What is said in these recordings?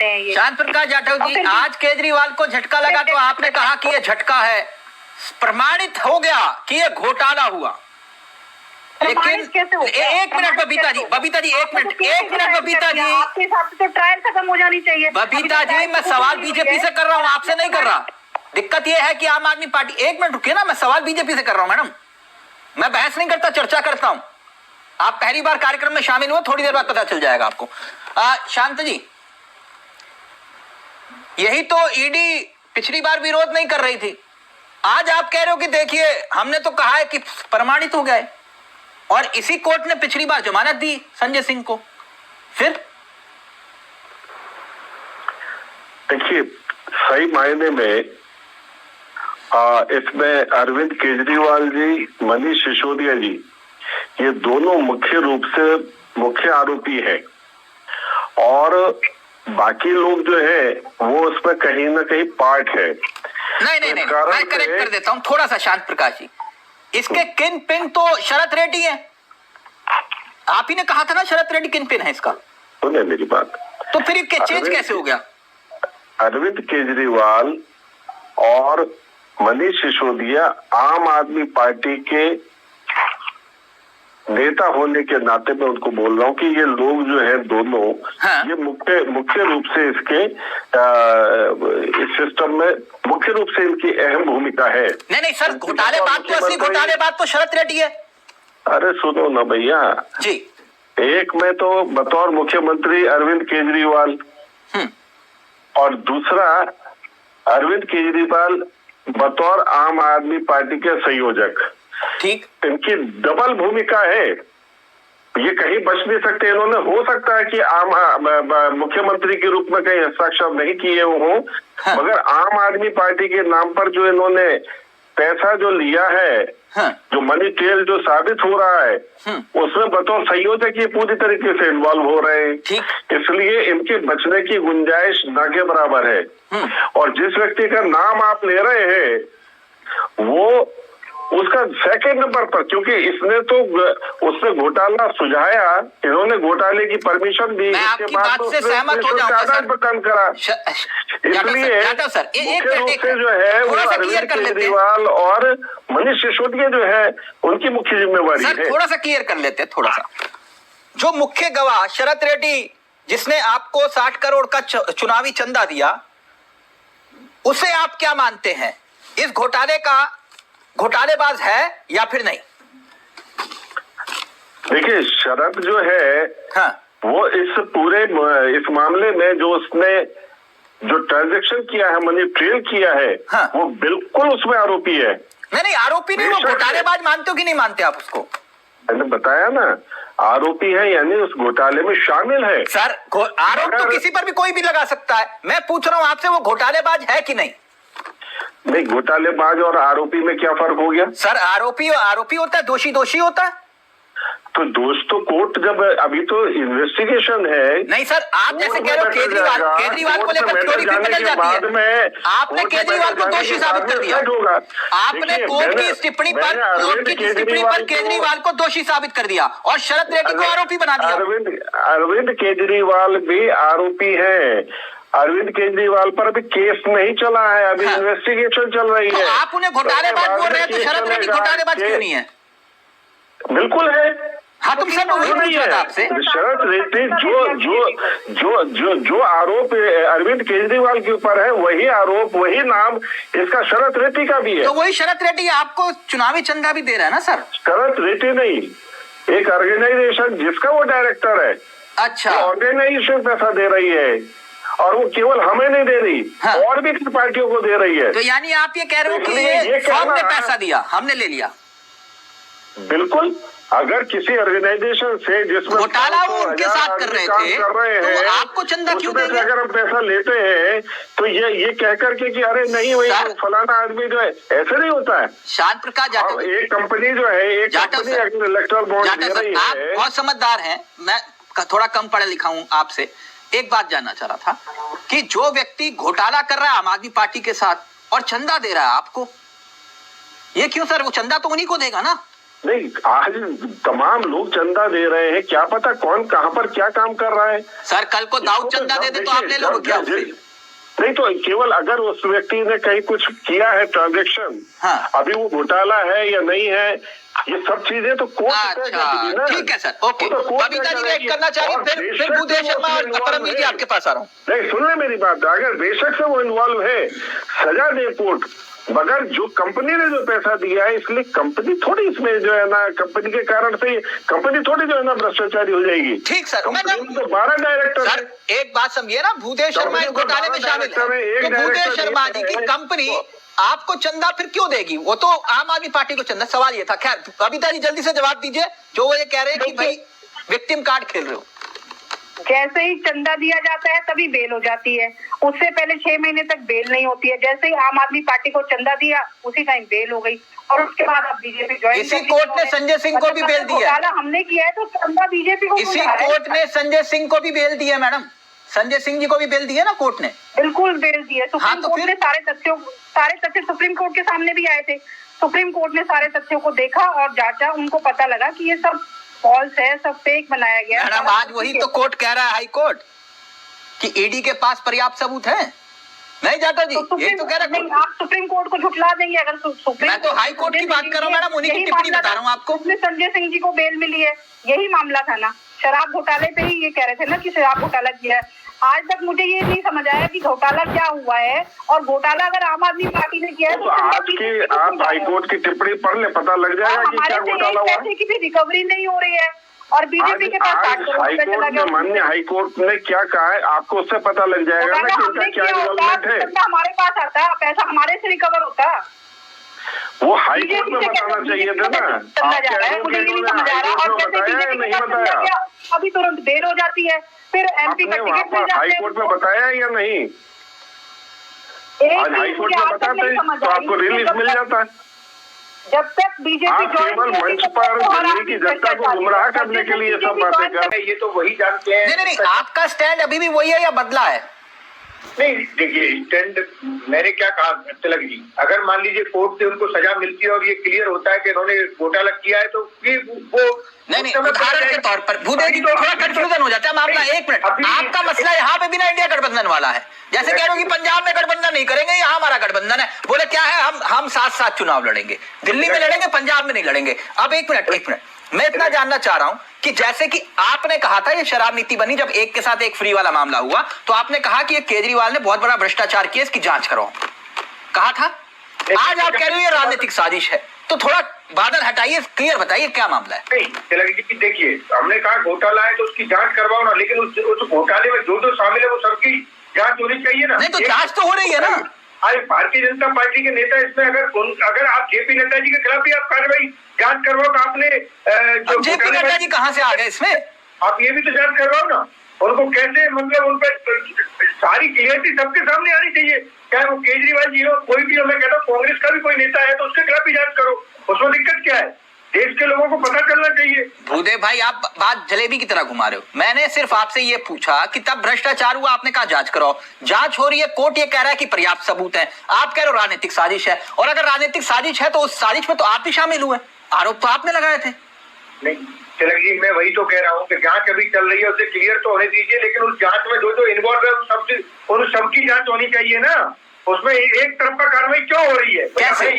ये। शांत प्रकाश जाटव जी, आज केजरीवाल को झटका लगा तो आपने कहा कि ये झटका है, प्रमाणित हो गया कि ये घोटाला हुआ। लेकिन एक मिनट बबीता जी, एक मिनट बबीता जी, आपके हिसाब से तो ट्रायल खत्म हो जानी चाहिए। बबीता जी, मैं सवाल बीजेपी से कर रहा हूँ, आपसे नहीं कर रहा। दिक्कत ये है कि आम आदमी पार्टी, एक मिनट रुकिए ना, मैं सवाल बीजेपी से कर रहा हूँ मैडम, मैं बहस नहीं करता, चर्चा करता हूँ। आप पहली बार कार्यक्रम में शामिल हुए, थोड़ी देर बाद पता चल जाएगा आपको। शांत जी, यही तो ईडी पिछली बार विरोध नहीं कर रही थी, आज आप कह रहे हो कि देखिए हमने तो कहा है कि प्रमाणित हो गए, और इसी कोर्ट ने पिछली बार जमानत दी संजय सिंह को। फिर देखिए, सही मायने में इसमें अरविंद केजरीवाल जी, मनीष सिसोदिया जी, ये दोनों मुख्य रूप से मुख्य आरोपी हैं, और बाकी लोग जो है वो उसमें कहीं ना कहीं पार्ट है। नहीं, मैं करेक्ट कर देता हूं थोड़ा सा शांत प्रकाश जी, इसके किन पिन तो शरद रेड्डी है, आप ही ने कहा था ना शरद रेड्डी किन पिन है इसका। सुने मेरी बात, तो फिर ये चेंज कैसे हो गया? अरविंद केजरीवाल और मनीष सिसोदिया आम आदमी पार्टी के नेता होने के नाते मैं उनको बोल रहा हूँ कि ये लोग जो है दोनों, हाँ? ये मुख्य रूप से इसके इस सिस्टम में मुख्य रूप से इनकी अहम भूमिका है। नहीं सर, घोटालेबाज तो असली घोटालेबाज तो शरद रेड्डी है। अरे सुनो ना भैया जी, एक में तो बतौर मुख्यमंत्री अरविंद केजरीवाल, और दूसरा अरविंद केजरीवाल बतौर आम आदमी पार्टी के संयोजक। ठीक, इनकी डबल भूमिका है, ये कहीं बच नहीं सकते। इन्होंने हो सकता है कि आम मुख्यमंत्री के रूप में कहीं हस्ताक्षर नहीं किए हों, हाँ। मगर आम आदमी पार्टी के नाम पर जो इन्होंने पैसा जो लिया है, हाँ। जो मनी ट्रेल जो साबित हो रहा है, उसमें बतौर संयोजक ये पूरी तरीके से इन्वॉल्व हो रहे हैं, इसलिए इनके बचने की गुंजाइश ना के बराबर है। और जिस व्यक्ति का नाम आप ले रहे हैं वो उसका सेकंड नंबर पर, क्योंकि इसने तो उसने घोटाला सुझाया, इन्होंने घोटाले की परमिशन दी, इसके बाद तो सहमत हो जाऊंगा सर, करा। इसलिए मुख्य रूप से जो है वो अरविंद केजरीवाल और मनीष सिसोदिया जो है उनकी मुख्य जिम्मेवारी है। थोड़ा सा क्लियर कर लेते हैं, थोड़ा सा। जो मुख्य गवाह शरद रेड्डी, जिसने आपको 60 करोड़ का चुनावी चंदा दिया, उसे आप क्या मानते हैं? इस घोटाले का घोटालेबाज है या फिर नहीं? देखिए, शरद जो है, हाँ। वो इस मामले में जो उसने जो ट्रांजैक्शन किया है, मनी ट्रेल किया है, हाँ। वो बिल्कुल उसमें आरोपी है। नहीं आरोपी नहीं, वो घोटालेबाज मानते हो कि नहीं मानते आप उसको? मैंने बताया ना, आरोपी है यानी उस घोटाले में शामिल है। सर, आरोप तो किसी पर भी कोई भी लगा सकता है, मैं पूछ रहा हूँ आपसे, वो घोटालेबाज है कि नहीं? नहीं, घोटालेबाज और आरोपी में क्या फर्क हो गया? सर, आरोपी होता है, दोषी होता है। तो दोष तो कोर्ट, जब अभी तो इन्वेस्टिगेशन है। नहीं सर, आप जैसे कह रहे हो केजरीवाल को लेकर थ्योरी भी बदल जाती है। आपने केजरीवाल को दोषी साबित कर दिया, आपने कोर्ट की इस टिप्पणी पर केजरीवाल को दोषी साबित कर दिया और शरद रेड्डी को आरोपी बना दिया। अरविंद केजरीवाल भी आरोपी है, अरविंद केजरीवाल पर अभी केस नहीं चला है, अभी इन्वेस्टिगेशन चल रही है। आप उन्हें घोटालेबाज बोल रहे हैं, तो शरद रेड्डी घोटालेबाज क्यों नहीं है? बिल्कुल है। हाँ, तुम सब वही पूछ रहा था आपसे। शरद रेड्डी जो आरोप अरविंद केजरीवाल के ऊपर है, वही आरोप, वही नाम इसका शरद रेड्डी का भी है। तो वही शरद रेड्डी आपको चुनावी चंदा भी दे रहा है ना सर? शरद रेड्डी नहीं, एक ऑर्गेनाइजेशन जिसका वो डायरेक्टर है। अच्छा, ऑर्गेनाइजेशन पैसा दे रही है, और वो केवल हमें नहीं दे रही, हाँ। और भी पार्टियों को दे रही है। तो यानी आप ये कह रहे हो कि ये फॉर्म ने पैसा दिया, हमने ले लिया? बिल्कुल, अगर किसी ऑर्गेनाइजेशन से जिसमें घोटाला वो उनके साथ कर रहे थे, तो आपको चंदा क्यों देंगे? अगर हम पैसा लेते हैं तो ये कह करके कि अरे नहीं वही फलाना आदमी जो है, ऐसे नहीं होता है। शांत प्रकाश जाटव, एक कंपनी जो है, एक कंपनी इलेक्ट्रल बॉन्ड दे रही है। आप बहुत समझदार हैं, मैं थोड़ा कम पढ़ा लिखा हूँ आपसे। एक बात जानना चाह रहा था कि जो व्यक्ति घोटाला कर रहा है आम आदमी पार्टी के साथ और चंदा दे रहा है आपको, ये क्यों सर? वो चंदा तो उन्हीं को देगा ना, नहीं, आज तमाम लोग चंदा दे रहे हैं, क्या पता कौन कहां पर क्या काम कर रहा है। सर कल को दाऊद चंदा दे दे तो आप ले लोगे क्या उससे? नहीं तो केवल अगर उस व्यक्ति ने कहीं कुछ किया है ट्रांजेक्शन, हाँ। अभी वो घोटाला है या नहीं है, ये सब चीजें तो कोर्ट तय करेगी ना। ठीक है sir, okay. Babita ji wait करना चाह रही, फिर भूदेव शर्मा और परमवीर जी आपके पास आ रहा हूँ। नहीं, सुन ले मेरी बात, अगर बेशक से वो इन्वॉल्व है, सजा दे कोर्ट, मगर जो कंपनी ने जो पैसा दिया है, इसलिए कंपनी थोड़ी इसमें जो है ना, कंपनी के कारण से कंपनी थोड़ी जो है ना भ्रष्टाचारी हो जाएगी। ठीक सर, कंपनी तो 12 डायरेक्टर सर एक बात समझिए ना, भूदेव शर्मा इस घोटाले में शामिल है, तो भूदेव शर्मा जी की कंपनी आपको चंदा फिर क्यों देगी? वो तो आम आदमी पार्टी को चंदा, सवाल ये था। खैर बबीता जी जल्दी से जवाब दीजिए, जो वो ये कह रहे हैं कि भाई विक्टिम कार्ड खेल रहे हो। जैसे ही चंदा दिया जाता है तभी बेल हो जाती है, उससे पहले 6 महीने तक बेल नहीं होती है। जैसे ही आम आदमी पार्टी को चंदा दिया उसी टाइम बेल हो गई, और उसके बाद अब बीजेपी ज्वाइन। इसी कोर्ट ने संजय सिंह को भी बेल दिया है, हमने किया है तो चंदा बीजेपी को। इसी कोर्ट ने संजय सिंह को भी बेल दिया है मैडम, संजय सिंह जी को भी बेल दी है ना कोर्ट ने। बिल्कुल बेल दी है। सुप्रीम कोर्ट ने सारे तथ्य सुप्रीम कोर्ट के सामने भी आए थे। सुप्रीम कोर्ट ने सारे तथ्यों को देखा और जांचा, उनको पता लगा कि ये सब फॉल्स है, सब फेक बनाया गया। मैडम आज वही तो कोर्ट कह रहा है, हाई कोर्ट, कि ईडी के पास पर्याप्त सबूत है। नहीं जाटा जी, ये तो कह रहा है आप सुप्रीम कोर्ट को झुठला देंगे अगर सुप्रीम। मैं तो हाई कोर्ट की बात कर रहा हूँ मैडम, उन्हीं की टिप्पणी बता रहा हूँ आपको। संजय सिंह जी को बेल मिली है, यही मामला था ना, शराब घोटाले पे ही ये कह रहे थे ना कि शराब घोटाला किया है। आज तक मुझे ये नहीं समझ आया कि घोटाला क्या हुआ है, और घोटाला अगर आम आदमी पार्टी ने किया है तो आज की आप हाईकोर्ट की टिप्पणी पढ़ ले, पता लग जाएगा कि क्या घोटाला हुआ है। पैसे की भी रिकवरी नहीं हो रही है, और बीजेपी के पास हाईकोर्ट में माननीय हाईकोर्ट ने क्या कहा है, आपको उससे पता लग जाएगा ना कि उनका क्या इन्वॉल्वमेंट है। हमारे पास आता, पैसा हमारे से रिकवर होता, वो हाईकोर्ट में बताना चाहिए था ना। मुझे ये नहीं समझ आ रहा। और जैसे नहीं बताया, अभी तुरंत बेल हो जाती है, फिर एमपी का टिकट मिल जाता है। हाईकोर्ट में बताया या नहीं? आज हाईकोर्ट में बताते तो आपको रिलीफ मिल जाता है। जब तक बीजेपी केवल मंच पर दिल्ली की जनता को गुमराह करने के लिए सब बातें कर रहे हैं, ये तो वही जानते हैं। नहीं, आपका स्टैंड अभी भी वही है या बदला है? नहीं देखिए, स्टैंड मैंने क्या कहा तिलक जी, अगर मान लीजिए कोर्ट से उनको सजा मिलती है और ये क्लियर होता है कि इन्होंने घोटाला किया है, तो ये वो नहीं, उदाहरण के तौर पर भूदेव जी थोड़ा कंफ्यूजन हो जाता है मामला। एक मिनट, आपका मसला यहाँ पे भी ना इंडिया गठबंधन वाला है, जैसे कह रहे हो कि पंजाब में गठबंधन नहीं करेंगे, यहाँ हमारा गठबंधन है। बोले क्या है, हम साथ साथ चुनाव लड़ेंगे, दिल्ली में लड़ेंगे, पंजाब में नहीं लड़ेंगे। अब एक मिनट, मैं इतना जानना चाह रहा हूं कि जैसे कि आपने कहा था ये शराब नीति बनी, जब एक के साथ एक फ्री वाला मामला हुआ, तो आपने कहा कि ये केजरीवाल ने बहुत बड़ा भ्रष्टाचार किया, इसकी जांच करो, कहा था। आज आप कह रहे हो ये राजनीतिक साजिश है, तो थोड़ा बादल हटाइए, क्लियर बताइए क्या मामला है। नहीं तिलक जी, देखिए हमने कहा घोटाला है तो उसकी जांच करवाओ ना, लेकिन उस घोटाले में जो शामिल है वो सबकी जांच होनी चाहिए ना। नहीं तो जांच तो हो रही है ना। आज भारतीय जनता पार्टी के नेता इसमें अगर आप जेपी नड्डा जी के खिलाफ भी आप कार्रवाई जांच करवाओ, आपने जो जेपी नड्डा जी कहां से आ गए इसमें? आप ये भी तो जांच करवाओ ना, उनको कैसे, मतलब उन पर सारी क्लियरिटी सबके सामने आनी चाहिए, चाहे वो केजरीवाल जी हो, कोई भी हो। मैं कहता हूँ कांग्रेस का भी कोई नेता है तो उसके खिलाफ भी जांच करो, उसमें दिक्कत क्या है? देश के लोगों को पता चलना चाहिए। भूदेव भाई आप बात जलेबी की तरह घुमा रहे हो। मैंने सिर्फ आपसे ये पूछा कि तब भ्रष्टाचार हुआ, आपने कहा जांच कराओ, जांच हो रही है, कोर्ट ये कह रहा है कि पर्याप्त सबूत है, आप कह रहे हो राजनीतिक साजिश है। और अगर राजनीतिक साजिश है तो उस साजिश में तो आप भी शामिल हुए, आरोप तो आपने लगाए थे। नहीं तिलक जी, मैं वही तो कह रहा हूँ कि जांच अभी चल रही है, उसे क्लियर तो होने दीजिए, लेकिन उस जांच में जो इन्वॉल्व है उन सबकी जांच होनी चाहिए ना। उसमें एक तरफा कार्रवाई क्यों हो रही है? कैसे?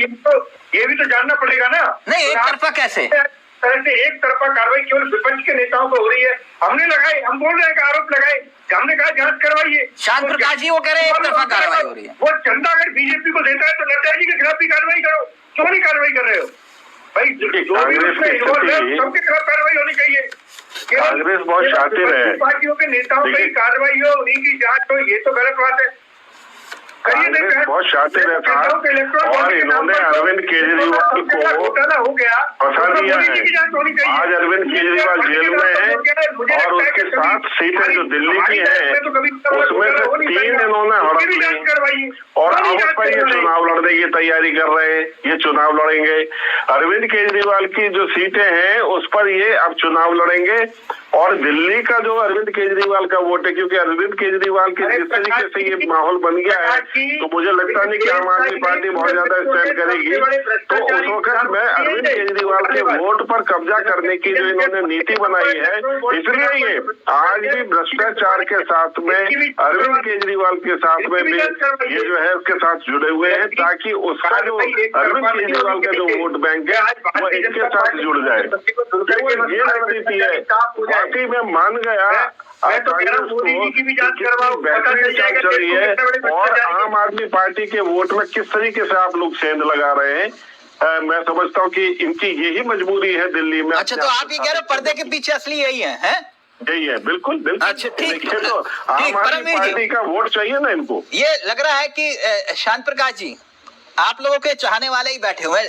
ये भी तो जानना पड़ेगा ना। नहीं, एक तरफा कैसे? तरह से एक तरफा कार्रवाई केवल विपक्ष के नेताओं पर हो रही है। हमने लगाए, हम बोल रहे हैं कि आरोप लगाए, हमने कहा जांच करवाइए। शांत प्रकाश जी वो कह रहे हैं एक तरफा कार्रवाई हो रही है। वो चंदा अगर बीजेपी को देता है तो नड्डा जी के खिलाफ भी कार्रवाई करो, क्यों नहीं कार्रवाई कर रहे हो भाई? जो भी उसमें इन्वॉल्व है सबके खिलाफ कार्रवाई होनी चाहिए। कांग्रेस बहुत शातिर है, पार्टियों के नेताओं पर कार्रवाई हो, उन्हीं की जांच हो, ये तो गलत बात है। कांग्रेस बहुत शातिर है साहब, और इन्होंने अरविंद केजरीवाल को घोटाला हो गया, फंसा दिया है। आज अरविंद केजरीवाल जेल में है, और उसके 7 सीटें जो दिल्ली की हैं उसमें से 3 इन्होंने हड़प ली, और अब पर ये चुनाव लड़ने की तैयारी कर रहे हैं, ये चुनाव लड़ेंगे। अरविंद केजरीवाल की जो सीटें हैं उस पर ये अब चुनाव लड़ेंगे, और दिल्ली का जो अरविंद केजरीवाल का वोट है, क्योंकि अरविंद केजरीवाल के जिस तरीके से ये माहौल बन गया है, तो मुझे लगता नहीं कि आम आदमी पार्टी बहुत ज्यादा स्टैंड करेगी। तो उस वक्त मैं अरविंद केजरीवाल के वोट पर कब्जा करने की जो इन्होंने नीति बनाई है, इसलिए ये आज भी भ्रष्टाचार के साथ में अरविंद केजरीवाल के साथ में भी ये जो है उसके साथ जुड़े हुए हैं, ताकि उसका जो अरविंद केजरीवाल का जो वोट बैंक है वो इनके साथ जुड़ जाए। ये रणनीति है, बाकी मैं मान गया मोदी जी की भी जांच करवाओ, बेहतरीन जांच चल रही है, और आम आदमी पार्टी के वोट में किस तरीके से आप लोग सेंध लगा रहे हैं, मैं समझता हूँ कि इनकी यही मजबूरी है दिल्ली में। अच्छा, तो आप ये कह रहे हो पर्दे के पीछे असली यही है? यही है, बिल्कुल बिल्कुल। अच्छा, ठीक। तो आम आदमी पार्टी का वोट चाहिए ना इनको। ये लग रहा है कि शांत प्रकाश जी, आप लोगों के चाहने वाले ही बैठे हुए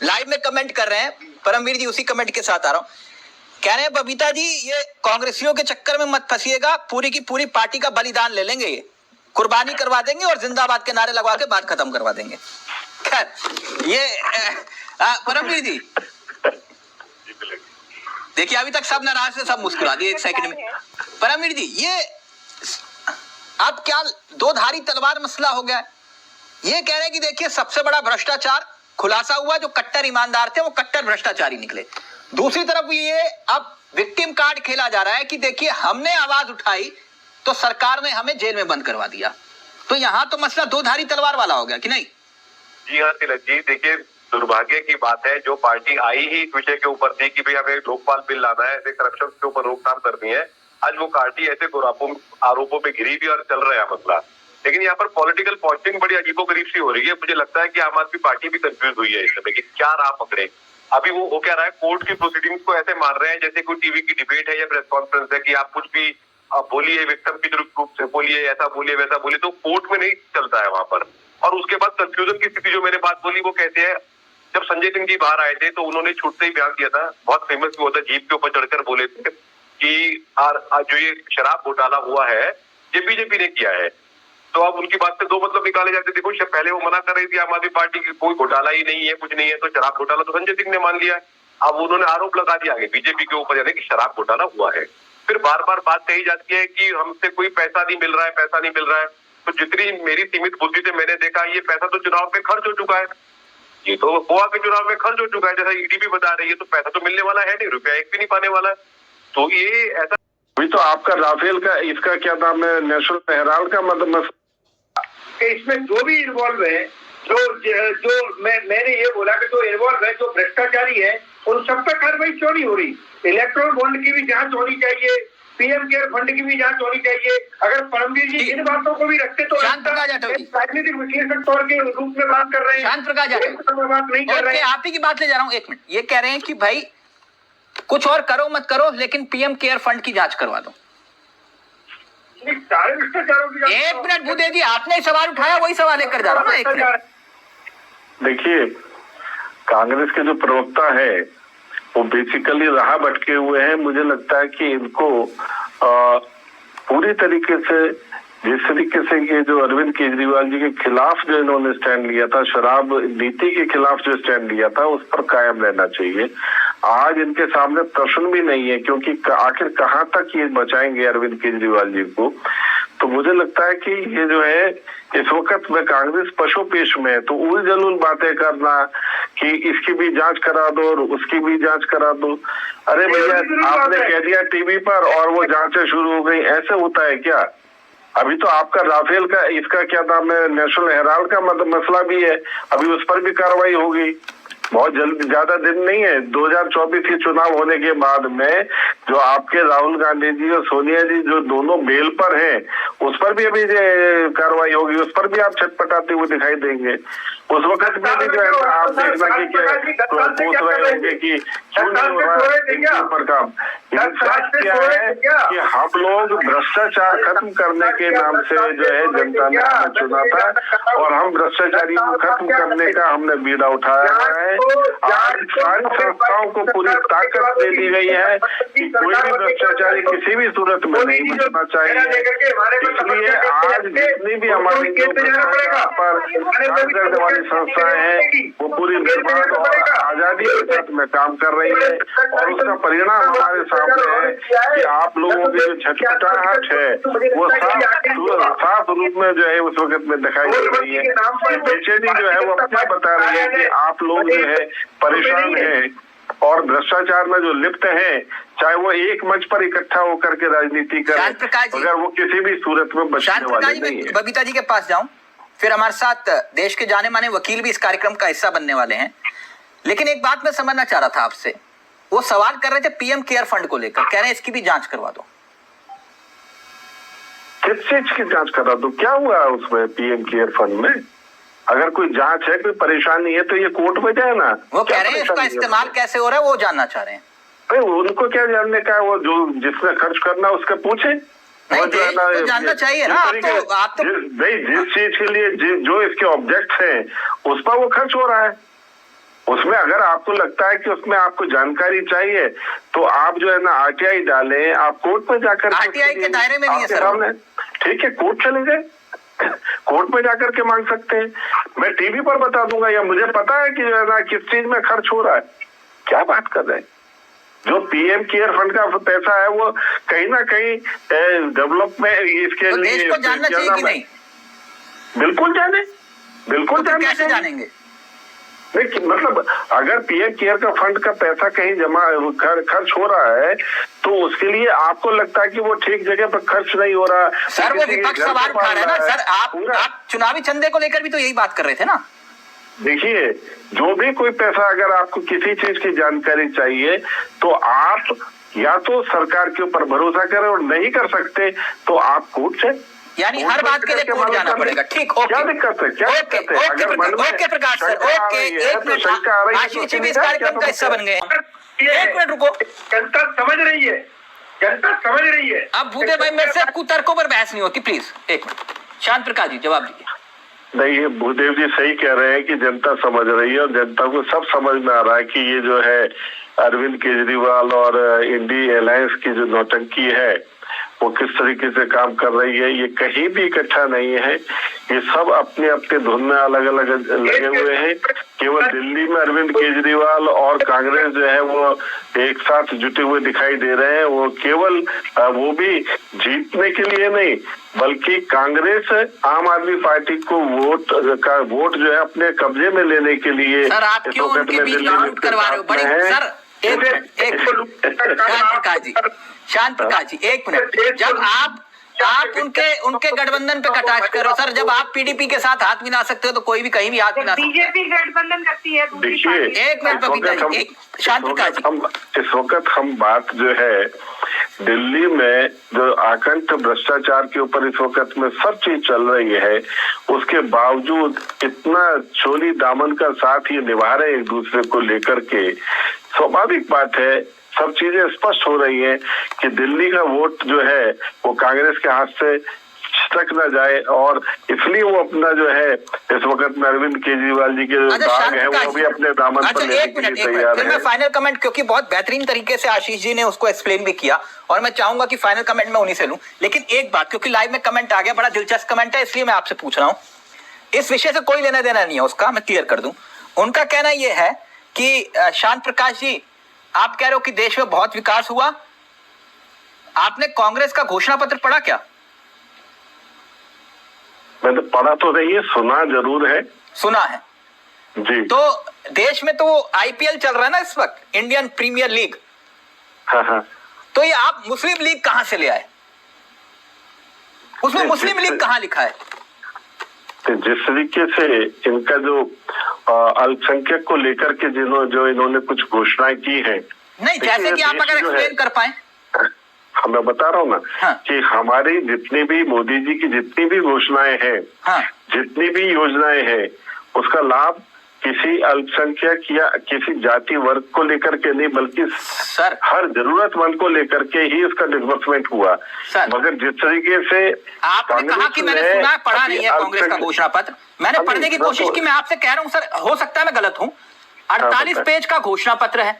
लाइव में कमेंट कर रहे हैं। परमवीर जी उसी कमेंट के साथ आ रहा हूँ, कह रहे हैं बबीता जी ये कांग्रेसियों के चक्कर में मत फंसिएगा, पूरी की पूरी पार्टी का बलिदान ले लेंगे, ये कुर्बानी करवा देंगे और जिंदाबाद के नारे लगवा के बात खत्म करवा देंगे। खैर ये परमवीर जी देखिए, अभी तक सब नाराज से सब मुस्कुरा दिए एक सेकंड में। परमवीर जी, ये अब क्या दो धारी तलवार मसला हो गया? ये कह रहे हैं कि देखिए सबसे बड़ा भ्रष्टाचार खुलासा हुआ, जो कट्टर ईमानदार थे वो कट्टर भ्रष्टाचारी निकले। दूसरी तरफ ये अब विक्टिम कार्ड खेला जा रहा है कि देखिए हमने आवाज उठाई तो सरकार ने हमें जेल में बंद करवा दिया। तो यहाँ तो मसला दो धारी तलवार वाला हो गया कि नहीं? जी हाँ तिलक जी, देखिए दुर्भाग्य की बात है, जो पार्टी आई ही इस विषय के ऊपर थी कि भाई हमें लोकपाल बिल लाना है, ऐसे करप्शन के ऊपर रोकथाम करनी है, आज वो पार्टी ऐसे आरोपों पे घिरी भी और चल रहा है मसला। लेकिन यहाँ पर पॉलिटिकल पॉस्टिंग बड़ी अजीबोगरीब सी हो रही है। मुझे लगता है कि आम आदमी पार्टी भी कंफ्यूज हुई है इस समय कि क्या राह पकड़े। अभी वो क्या रहा है, कोर्ट की प्रोसीडिंग्स को ऐसे मान रहे हैं जैसे कोई टीवी की डिबेट है या प्रेस कॉन्फ्रेंस है कि आप कुछ भी बोलिए, विक्टिम की रूप से बोलिए, ऐसा बोलिए वैसा बोलिए, तो कोर्ट में नहीं चलता है वहां पर। और उसके बाद कंफ्यूजन की स्थिति जो मैंने बात बोली वो कहते हैं, जब संजय सिंह जी बाहर आए थे तो उन्होंने छूटते ही बयान दिया था, बहुत फेमस भी होता, जीप के ऊपर चढ़कर बोले थे कि जो ये शराब घोटाला हुआ है ये बीजेपी ने किया है। तो अब उनकी बात से दो मतलब निकाले जाते। देखो पहले वो मना कर रही थी आम आदमी पार्टी की कोई घोटाला ही नहीं है, कुछ नहीं है, तो शराब घोटाला तो संजय सिंह ने मान लिया। अब उन्होंने आरोप लगा दिया आगे बीजेपी के ऊपर, यानी कि शराब घोटाला हुआ है। फिर बार बार बात कही जाती है कि हमसे कोई पैसा नहीं मिल रहा है, पैसा नहीं मिल रहा है। तो जितनी मेरी सीमित बुद्धि से मैंने देखा, ये पैसा तो चुनाव में खर्च हो चुका है, ये तो गोवा के चुनाव में खर्च हो चुका है, जैसा ईडी भी बता रही है, तो पैसा तो मिलने वाला है नहीं, रुपया एक भी नहीं पाने वाला है। तो ये ऐसा अभी तो आपका राफेल का इसका क्या नाम है, नेशनल हेराल्ड का मतलब इसमें जो भी इन्वॉल्व है, जो मैंने ये बोला कि जो इन्वॉल्व है, जो भ्रष्टाचारी है, उन सब पे कार्रवाई क्यों नहीं हो रही? इलेक्ट्रॉल बॉन्ड की भी जांच होनी चाहिए, पीएम केयर फंड की भी जांच होनी चाहिए। अगर परमवीर जी इन बातों को भी रखते तो राजनीतिक विश्लेषक तौर के रूप में बात कर रहे हैं, शांत प्रकाश बात नहीं कर रहे हैं। आप ही की बात ले जा रहा हूँ, एक मिनट। ये कह रहे हैं कि भाई कुछ और करो मत करो, लेकिन पीएम केयर फंड की जांच करवा दो। सारे भ्रष्टाचारों की एक मिनट भूदेव जी, आपने सवाल उठाया, वही सवाल लेकर जा रहा हूँ। एक मिनट देखिए, कांग्रेस के जो प्रवक्ता है वो बेसिकली राह भटके हुए हैं। मुझे लगता है कि इनको पूरी तरीके से जिस तरीके से ये जो अरविंद केजरीवाल जी के खिलाफ जो इन्होंने स्टैंड लिया था, शराब नीति के खिलाफ जो स्टैंड लिया था, उस पर कायम रहना चाहिए। आज इनके सामने प्रश्न भी नहीं है, क्योंकि आखिर कहां तक ये बचाएंगे अरविंद केजरीवाल जी को। तो मुझे लगता है कि ये जो है इस वक्त में कांग्रेस पशुपेश में है, तो उल जलूल बातें करना कि इसकी भी जांच करा दो और उसकी भी जांच करा दो, अरे भैया आपने कह दिया टीवी पर और वो जांचें शुरू हो गई, ऐसे होता है क्या? अभी तो आपका राफेल का इसका क्या नाम है, नेशनल हेराल्ड का मसला भी है, अभी उस पर भी कार्रवाई होगी। बहुत जल्द, ज्यादा दिन नहीं है, 2024 के चुनाव होने के बाद में जो आपके राहुल गांधी जी और सोनिया जी जो दोनों बेल पर हैं, उस पर भी अभी कार्रवाई होगी, उस पर भी आप छटपटाते हुए दिखाई देंगे। उस वक्त में भी जो है आप देखना कि पूछ रहे होंगे कि क्यों नहीं हो रहा है ऊपर काम। क्या है कि हम लोग भ्रष्टाचार खत्म करने के नाम से जो है जनता ने हमें चुना था और हम भ्रष्टाचारी को खत्म करने का हमने बीड़ा उठाया है। आज सारी संस्थाओं को पूरी ताकत दे दी गई है कि कोई भी भ्रष्टाचारी किसी भी सूरत में नहीं बचना चाहिए। इसलिए आज जितनी भी हमारी पर सारी संस्थाएं हैं वो पूरी निर्बाध और आजादी के साथ में काम कर रही है, और उसका परिणाम हमारे सामने है कि आप लोगों की जो छटपटाहट है वो साफ रूप में जो है उस वक्त में दिखाई दे रही है। बेचैनी जो है वो अपना बता रही है कि आप लोग जो है परेशान हैं और भ्रष्टाचार में जो लिप्त हैं, चाहे वो एक मंच पर इकट्ठा होकर के राजनीति करें, अगर वो किसी भी सूरत में बचने वाले नहीं है। बबीता जी के पास जाऊं, फिर हमारे साथ देश के जाने माने वकील भी इस कार्यक्रम का हिस्सा बनने वाले हैं। लेकिन एक बात मैं समझना चाह रहा था आपसे, वो सवाल कर रहे थे पीएम केयर फंड को लेकर, कह रहे हैं इसकी भी जांच करवा दो। किस चीज की जांच करा दो? क्या हुआ उसमें पीएम केयर फंड में? अगर कोई जांच है, कोई परेशानी है तो ये कोर्ट में जाए ना। वो कह रहे हैं इसका इस्तेमाल कैसे हो रहा है वो जानना चाह रहे हैं। भाई उनको क्या जानने का है, वो जो जिसने खर्च करना उसके पूछे। नहीं, तो जानना चाहिए ना। आप तो भाई जिस चीज के लिए जो इसके ऑब्जेक्ट हैं उस पर वो खर्च हो रहा है, उसमें अगर आपको लगता है कि उसमें आपको जानकारी चाहिए तो आप जो है ना आरटीआई डालें, आप कोर्ट में जाकर आरटीआई के दायरे में नहीं है सर। ठीक है, कोर्ट चले जाए, कोर्ट में जाकर के मांग सकते हैं। मैं टीवी पर बता दूंगा, या मुझे पता है कि जो है ना किस चीज में खर्च हो रहा है। क्या बात कर रहे हैं? जो पीएम केयर फंड का पैसा है वो कहीं ना कहीं डेवलपमेंट इसके लिए देश को जानना चाहिए कि नहीं? बिल्कुल जाने, बिल्कुल तो कैसे जानेंगे? नहीं, मतलब अगर पीएम केयर का फंड का पैसा कहीं जमा खर्च हो रहा है तो उसके लिए आपको लगता है कि वो ठीक जगह पर खर्च नहीं हो रहा। सर वो विपक्ष सवाल उठा रहे हैं ना सर, आप चुनावी चंदे को लेकर भी तो यही बात कर रहे थे ना। देखिए, जो भी कोई पैसा अगर आपको किसी चीज की जानकारी चाहिए तो आप या तो सरकार के ऊपर भरोसा करें, और नहीं कर सकते तो आप कोर्ट से, यानी हर बात के लिए कोर्ट जाना पड़ेगा। ठीक, ओके, क्या दिक्कत है? क्या दिक्कत है? ओके प्रकाश सर, ओके, एक मिनट, आशीष जी भी इस कार्यक्रम का हिस्सा बन गए। एक मिनट रुको, जनता समझ रही है, जनता समझ रही है। अब भूदे भाई मेरे से कुतर्कों पर बहस नहीं होती, प्लीज एक मिनट। शांत प्रकाश जी जवाब दीजिए। नहीं, ये भूदेव जी सही कह रहे हैं कि जनता समझ रही है, और जनता को सब समझ में आ रहा है कि ये जो है अरविंद केजरीवाल और इंडी अलायंस की जो नौटंकी है वो किस तरीके से काम कर रही है। ये कहीं भी इकट्ठा नहीं है, ये सब अपने अपने धुन में अलग अलग लगे हुए हैं। केवल दिल्ली में अरविंद केजरीवाल और कांग्रेस जो है वो एक साथ जुटे हुए दिखाई दे रहे हैं। वो केवल वो भी जीतने के लिए नहीं, बल्कि कांग्रेस आम आदमी पार्टी को वोट जो है अपने कब्जे में लेने के लिए। सर आप क्यों उनके बीच में लूट करवा रहे हो? बड़ी सर शांत प्रकाश जी एक मिनट, जब आप उनके गठबंधन पे कटाक्ष करो सर, जब आप पीडीपी के साथ हाथ मिला सकते हो तो कोई भी कहीं भी हाथ मिला सकता है। बीजेपी गठबंधन करती है। देखिए, एक मिनट बबीता जी, शांत प्रकाश जी, इस वक्त हम बात जो है दिल्ली में जो आकंठ भ्रष्टाचार के ऊपर इस वक्त में सब चीज चल रही है, उसके बावजूद इतना चोली दामन का साथ ये निभा रहे एक दूसरे को लेकर के, स्वाभाविक बात है, सब चीजें स्पष्ट हो रही हैं कि दिल्ली का वोट जो है वो कांग्रेस के हाथ से छिटक न जाए, और इसलिए वो अपना जो है इस वक्त में अरविंद केजरीवाल जी के दाग है वो भी अपने दामन पर लेने के लिए तैयार है। मैं फाइनल कमेंट, क्योंकि बहुत बेहतरीन तरीके से आशीष जी ने उसको एक्सप्लेन भी किया, और मैं चाहूंगा कि फाइनल कमेंट मैं उन्हीं से लूं। लेकिन एक बात, क्योंकि लाइव में कमेंट आ गया, बड़ा दिलचस्प कमेंट है, इसलिए मैं आपसे पूछ रहा हूँ। इस विषय से कोई लेना देना नहीं है उसका, मैं क्लियर कर दूं। उनका कहना यह है कि शांत प्रकाश जी, आप कह रहे हो कि देश में बहुत विकास हुआ, आपने कांग्रेस का घोषणा पत्र पढ़ा क्या? मैंने पढ़ा तो नहीं है, सुना जरूर है। सुना है जी। तो देश में तो आईपीएल चल रहा है ना इस वक्त, इंडियन प्रीमियर लीग। हाँ। तो ये आप मुस्लिम लीग कहां से ले आए? उसमें मुस्लिम लीग कहां लिखा है? जिस तरीके से इनका जो अल्पसंख्यक को लेकर के जो इन्होंने कुछ घोषणाएं की हैं, नहीं, जैसे कि आप अगर एक्सप्लेन कर पाए। मैं बता रहा हूँ ना। हाँ। कि हमारी जितनी भी मोदी जी की जितनी भी घोषणाएं हैं, हाँ। जितनी भी योजनाएं हैं, उसका लाभ किसी अल्पसंख्यक या किसी जाति वर्ग को लेकर के नहीं, बल्कि सर हर जरूरतमंद को लेकर के ही इसका डिस्बर्समेंट हुआ। मगर जिस तरीके से आपने कहा कि मैंने सुना, पढ़ा नहीं है कांग्रेस का घोषणा पत्र, मैंने पढ़ने की कोशिश की। मैं आपसे कह रहा हूं सर, हो सकता है मैं गलत हूं। 48 पेज का घोषणा पत्र है,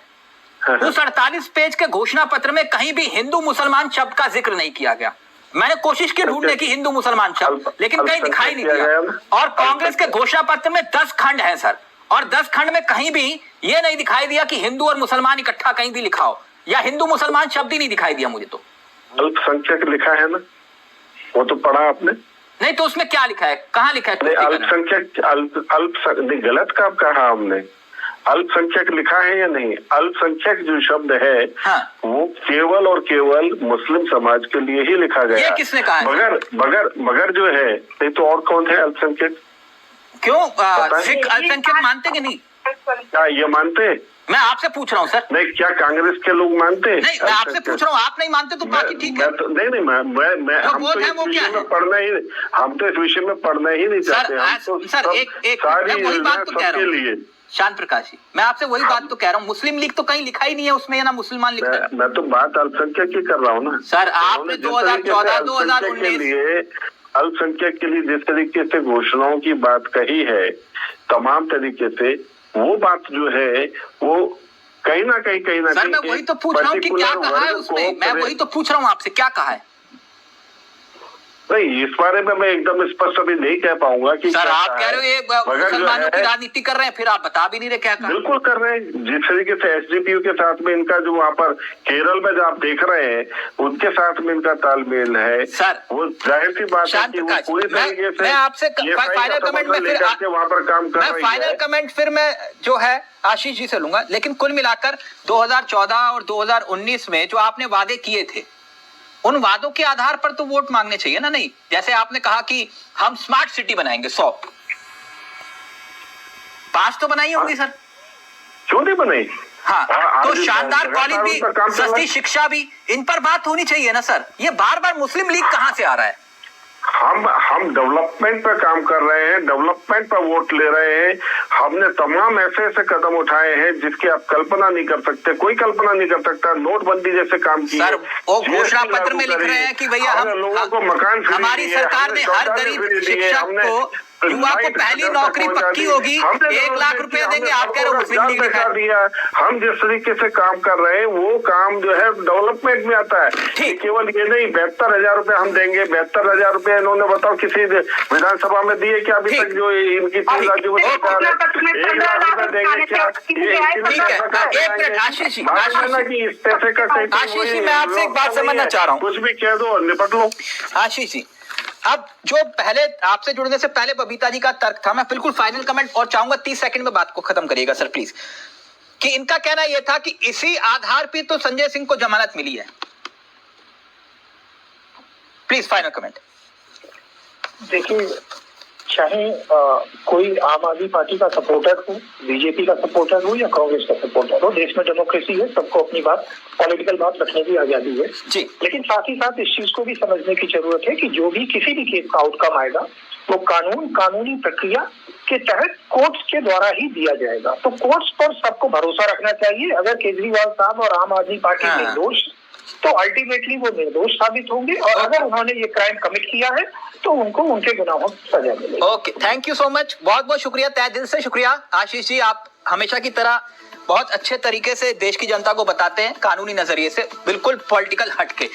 उस 48 पेज के घोषणा पत्र में कहीं भी हिंदू मुसलमान शब्द का जिक्र नहीं किया गया। मैंने कोशिश की ढूंढने की हिंदू मुसलमान शब्द, लेकिन कहीं दिखाई नहीं दिया। और कांग्रेस के घोषणा पत्र में 10 खंड हैं सर, और 10 खंड में कहीं भी ये नहीं दिखाई दिया कि हिंदू और मुसलमान इकट्ठा कहीं भी लिखा हो, या हिंदू मुसलमान शब्द ही नहीं दिखाई दिया मुझे। तो अल्पसंख्यक लिखा है ना, वो तो पढ़ा आपने? नहीं, तो उसमें क्या लिखा है, कहाँ लिखा है? अल्पसंख्यक गलत काम कहा हमने। अल्पसंख्यक लिखा है या नहीं? अल्पसंख्यक जो शब्द है, हाँ। वो केवल और केवल मुस्लिम समाज के लिए ही लिखा गया। ये किसने कहा है? मगर जो है, नहीं तो और कौन है अल्पसंख्यक? क्यों सिख अल्पसंख्यक मानते कि नहीं? क्या ये मानते? मैं आपसे पूछ रहा हूँ सर। नहीं, क्या कांग्रेस के लोग मानते? नहीं, मैं आपसे पूछ रहा हूँ, आप नहीं मानते तो बाकी ठीक है। नहीं, मैं हम तो इस विषय में पढ़ना ही, हम तो इस विषय में पढ़ना ही नहीं चाहते। सर एक मैं वही बात तो कह रहा हूँ शांत प्रकाश जी, मैं आपसे वही बात तो कह रहा हूँ, मुस्लिम लीग तो कहीं लिखा ही नहीं है उसमें, या ना मुसलमान लिखा है। मैं तो बात अल्पसंख्यक की कर रहा हूँ ना सर। आपने 2014-2019 के लिए अल्पसंख्यक के लिए जिस तरीके से घोषणाओं की बात कही है, तमाम तरीके से वो बात जो है वो कहीं ना कहीं सर, मैं वही तो पूछ रहा हूँ कि क्या कहा है उसमें, मैं वही तो पूछ रहा हूँ आपसे, क्या कहा है? नहीं, इस बारे में मैं एकदम स्पष्ट अभी नहीं कह पाऊंगा कि सर आप कह रहे हो ये मुसलमानों की राजनीति कर रहे हैं, फिर आप बता भी नहीं रहे क्या कहा। बिल्कुल कर रहे हैं, जिस तरीके से एसडीपीयू के साथ में इनका जो वहाँ पर केरल में जो आप देख रहे हैं, उनके साथ में इनका तालमेल है सर। वो जाहिर सी बात है कि वो पूरी तरीके से मैं आपसे फाइनल कमेंट में फिर वहाँ पर काम कर रही है। मैं फाइनल कमेंट फिर मैं जो है आशीष जी से लूंगा, लेकिन कुल मिलाकर 2014 और 2019 में जो आपने वादे किए थे, उन वादों के आधार पर तो वोट मांगने चाहिए ना। नहीं, जैसे आपने कहा कि हम स्मार्ट सिटी बनाएंगे 100, पास तो बनाई होगी सर? क्यों नहीं बनाई? हाँ, तो शानदार कॉलेज भी, सस्ती शिक्षा भी, इन पर बात होनी चाहिए ना सर। ये बार बार मुस्लिम लीग कहां से आ रहा है? हम डेवलपमेंट पर काम कर रहे हैं, डेवलपमेंट पर वोट ले रहे हैं। हमने तमाम ऐसे कदम उठाए हैं जिसकी आप कल्पना नहीं कर सकते, कोई कल्पना नहीं कर सकता। नोटबंदी जैसे काम किए सर, वो घोषणा पत्र में लिख रहे हैं कि भैया हम लोगों को मकान, हमारी सरकार ने हर गरीब शिक्षक को, युवा को पहली नौकरी पक्की होगी, 1 लाख रुपए देंगे। आप कह रहे हो मुस्लिम लीग दिखा दिया। हम जिस तरीके से काम कर रहे हैं वो काम जो है डेवलपमेंट में आता है। केवल ये नहीं, 72,000 रुपए हम देंगे। 72,000 रुपए इन्होंने बताओ किसी विधानसभा में दिए क्या अभी तक? जो इनकी 3 राज्यों में सरकार है, 1 लाख रुपए देंगे क्या? एक मिनट आशीष जी, इस पैसे का आशीष जी मैं आपसे एक बात समझना चाह रहा हूँ। कुछ भी कह दो, निपट लो। आशीष जी, अब जो पहले आपसे जुड़ने से पहले बबीता जी का तर्क था, मैं बिल्कुल फाइनल कमेंट और चाहूंगा 30 सेकंड में बात को खत्म करिएगा सर प्लीज, कि इनका कहना यह था कि इसी आधार पे तो संजय सिंह को जमानत मिली है। Please final comment. देखिए, चाहे कोई आम आदमी पार्टी का सपोर्टर हो, बीजेपी का सपोर्टर हो या कांग्रेस का सपोर्टर हो, देश में डेमोक्रेसी है, सबको अपनी बात, पॉलिटिकल बात रखने की आजादी है जी। लेकिन साथ ही साथ इस चीज को भी समझने की जरूरत है कि जो भी किसी भी केस का आउटकम आएगा वो कानूनी प्रक्रिया के तहत कोर्ट्स के द्वारा ही दिया जाएगा। तो कोर्ट्स पर सबको भरोसा रखना चाहिए। अगर केजरीवाल साहब और आम आदमी पार्टी निर्दोष, तो अल्टीमेटली वो निर्दोष साबित होंगे, और अगर उन्होंने ये क्राइम कमिट किया है तो उनको उनके गुनाहों की सजा मिलेगी। Okay, thank you so much, बहुत बहुत शुक्रिया, तहे दिल से शुक्रिया आशीष जी। आप हमेशा की तरह बहुत अच्छे तरीके से देश की जनता को बताते हैं, कानूनी नजरिए से, बिल्कुल पॉलिटिकल हटके।